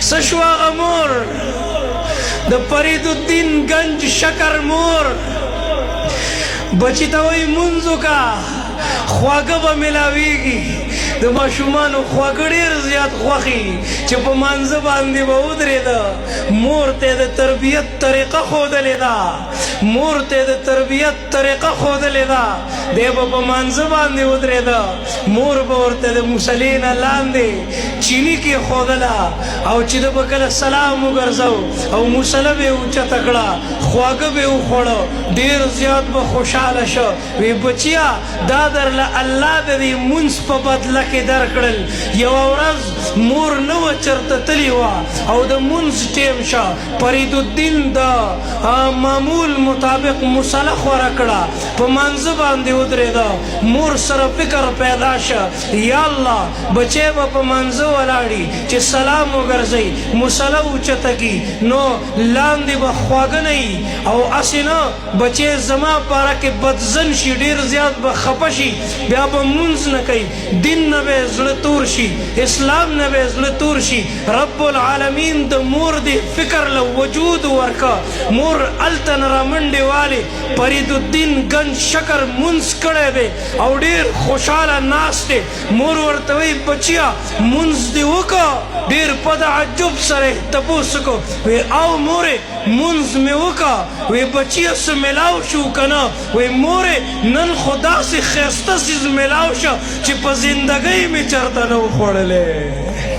سشوا غمور د فرید الدین گنج شکر مور بچی ته وای منځو کا خواږه به ملاویږي د ماشومانو خواږه ډېر زیات خوښي چې په مانځه باندې به ودرېده مور ته د تربیت طریقه ښودلې ده مور ته د تربیت طریقه ښودلې ده دی به په مانځه باندې ودرېده مور به ورته د مصلې نه لاندې چیني کېښودله او چې ده به کله سلام وګرځو او مصله به یې اوچته کړه خواږه به یې وخوړه ډېر زیات به خوشحاله شه وی بچیا دا درله الله د دې مونځ په بدله کې درکړل یوه ورځ مور نه وه چېرته تلې وه او د مونځ ټیم شه فریدالدین د معمول مطابق مصله خوره کړه په مانځه باندې ودرېده مور سره فکر پیدا شه یا الله بچی به په مانځه ولاړي چې سلام وګرځئ مصله اوچته کي نو لاندې به خواږه نه وي او هسې نه بچی زما باره کې بدزن شي ډېر زیات به خفه شي بیا به مونځ نه کوي دین نه به یې زړه تور شي اسلام نه به یې زړه تور شي رب العالمین د مور دې فکر له وجود ورکه مور هلته نه رامنډې والې فریدالدین گنج شکر مونځ کړی دی او ډېر خوشحاله ناست دی مور ورته وایي بچیا مونځ دې وکړه ډېر په تعجب سره یې تپوس وکړو وی او مورې مونځ مې وکړه وی بچیه څه میلاو شو که نه وی مورې نن خو داسې ښایسته څیز میلاو شه چې په زندګۍ مې چېرته نه و خوړلی